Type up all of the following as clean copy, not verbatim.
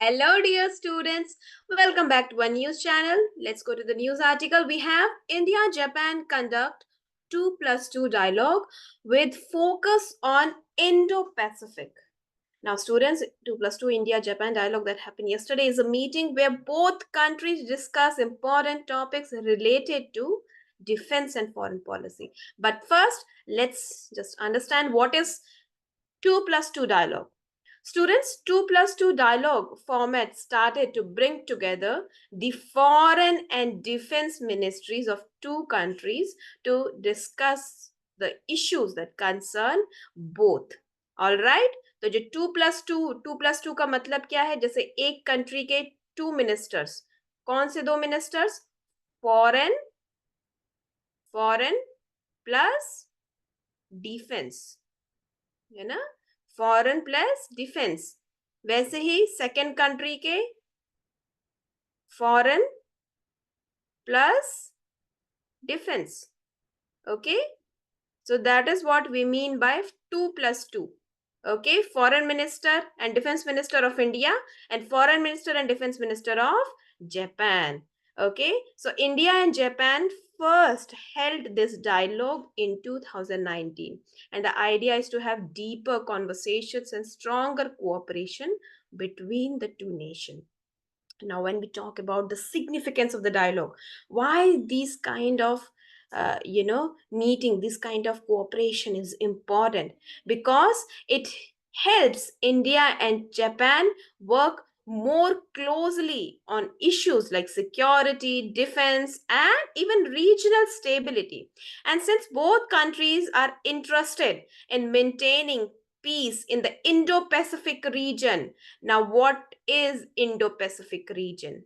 Hello, dear students. Welcome back to our news channel. Let's go to the news article. We have India Japan conduct 2+2 dialogue with focus on Indo-Pacific. Now, students, 2+2 India Japan dialogue that happened yesterday is a meeting where both countries discuss important topics related to defense and foreign policy. But first, let's just understand what is 2+2 dialogue. Students, 2+2 dialogue format started to bring together the foreign and defense ministries of two countries to discuss the issues that concern both. All right? तो जो 2+2 का मतलब क्या है? जैसे एक country के to ministers, कौन से दो ministers? Foreign foreign plus defence, है ना? Foreign plus defence. वैसे ही सेकेंड कंट्री के foreign plus defence. Okay, so that is what we mean by 2+2. Okay, foreign minister and defense minister of India and foreign minister and defense minister of Japan. Okay, so India and Japan first held this dialogue in 2019, and the idea is to have deeper conversations and stronger cooperation between the two nations. Now, when we talk about the significance of the dialogue, why these kind of meeting, this kind of cooperation is important, because it helps India and Japan work more closely on issues like security, defense, and even regional stability. And since both countries are interested in maintaining peace in the Indo-Pacific region. Now, what is Indo-Pacific region?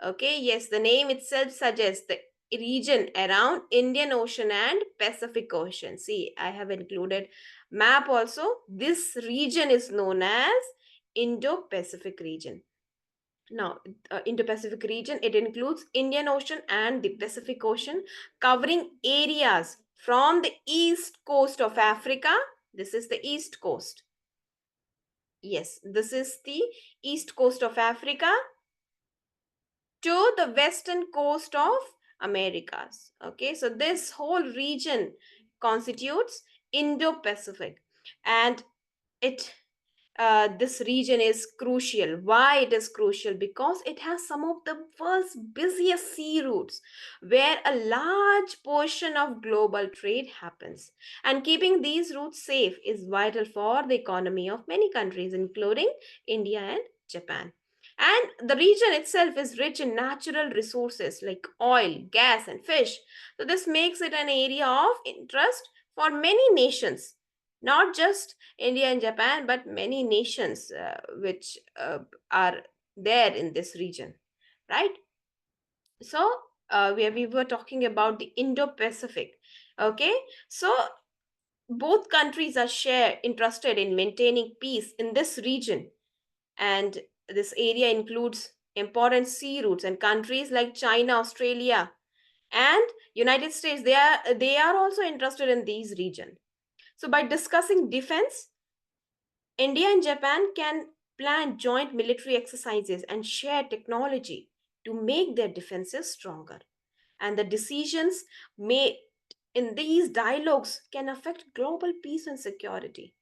Okay, yes, the name itself suggests the region around Indian Ocean and Pacific Ocean. See, I have included map also. This region is known as Indo-Pacific region. Now, Indo-Pacific region, it includes Indian Ocean and the Pacific Ocean, covering areas from the east coast of Africa. This is the east coast. Yes, this is the east coast of Africa to the western coast of Americas. Okay, so this whole region constitutes Indo-Pacific, and it this region is crucial. Why it is crucial? Because it has some of the world's busiest sea routes where a large portion of global trade happens. And keeping these routes safe is vital for the economy of many countries, including India and Japan. And the region itself is rich in natural resources like oil, gas, and fish. So, this makes it an area of interest for many nations, not just India and Japan, but many nations which are there in this region, right? So, we were talking about the Indo-Pacific. Okay, so both countries are interested in maintaining peace in this region, and this area includes important sea routes, and countries like China, Australia, and United States, they are also interested in these region. So by discussing defense, India and Japan can plan joint military exercises and share technology to make their defenses stronger. And the decisions made in these dialogues can affect global peace and security.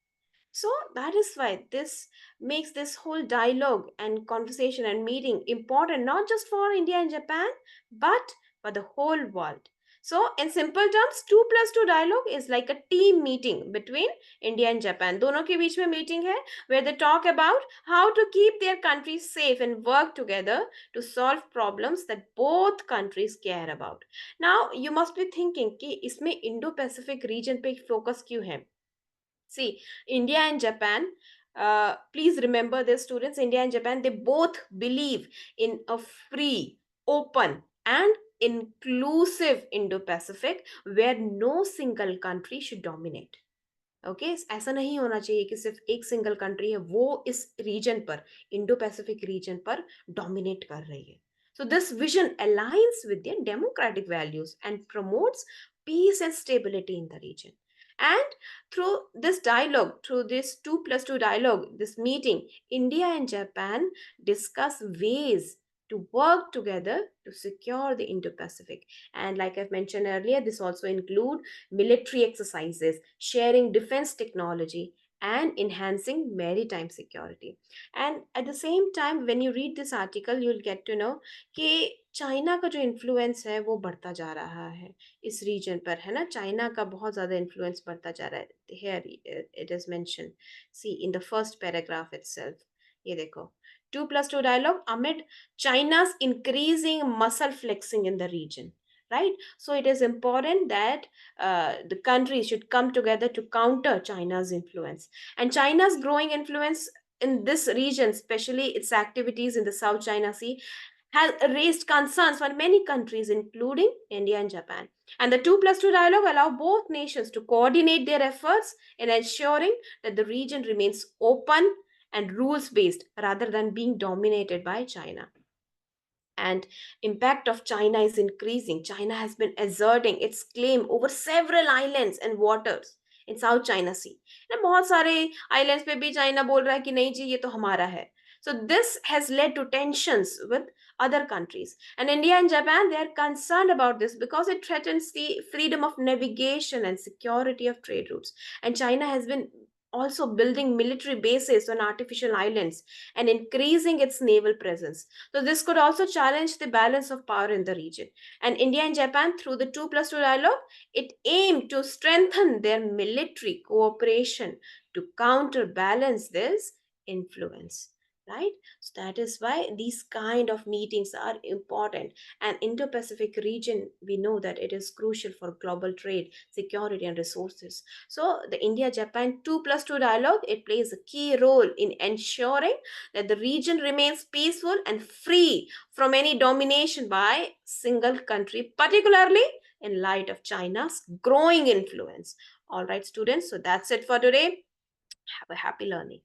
So that is why this makes this whole dialogue and conversation and meeting important, not just for India and Japan, but for the whole world. So, in simple terms, 2+2 dialogue is like a team meeting between India and Japan. दोनों के बीच में meeting है where they talk about how to keep their countries safe and work together to solve problems that both countries care about. Now, you must be thinking कि इसमें Indo-Pacific region पे focus क्यों है? See, India and Japan, please remember this, students, India and Japan, they both believe in a free, open, and inclusive Indo-Pacific where no single country should dominate. Okay ऐसा नहीं होना चाहिए कि सिर्फ एक सिंगल कंट्री है वो इस रीजन पर, इंडो पैसिफिक रीजन पर डोमिनेट कर रही है. So this vision aligns with their democratic values and promotes peace and stability in the region. And through this dialogue, through this 2+2 dialogue, this meeting, India and Japan discuss ways to work together to secure the Indo-Pacific. And like I've mentioned earlier, this also include military exercises, sharing defense technology, and enhancing maritime security. And at the same time, when you read this article, you'll get to know कि China का जो influence है वो बढ़ता जा रहा है इस रीजन पर, है ना। चाइना का बहुत ज़्यादा इन्फ्लुएंस बढ़ता जा रहा है। Here it is mention, see in the first paragraph itself, ये देखो, 2+2 dialogue amid China's increasing muscle flexing in the region, right? So it is important that the countries should come together to counter China's influence. And China's growing influence in this region, especially its activities in the South China Sea, has raised concerns for many countries, including India and Japan. And the 2+2 dialogue allow both nations to coordinate their efforts in ensuring that the region remains open and rules based rather than being dominated by China. And impact of China is increasing. China has been asserting its claim over several islands and waters in South China Sea. And बहुत सारे islands पे भी China बोल रहा है कि नहीं जी ये तो हमारा है. So this has led to tensions with other countries. And India and Japan, they are concerned about this because it threatens the freedom of navigation and security of trade routes. And China has been also building military bases on artificial islands and increasing its naval presence. So this could also challenge the balance of power in the region. And India and Japan, through the 2+2 dialogue, it aimed to strengthen their military cooperation to counterbalance this influence. Right? So that is why these kind of meetings are important. And Indo-Pacific region, we know that it is crucial for global trade, security, and resources. So the India-Japan 2+2 dialogue, it plays a key role in ensuring that the region remains peaceful and free from any domination by single country, particularly in light of China's growing influence. All right, students, so that's it for today. Have a happy learning.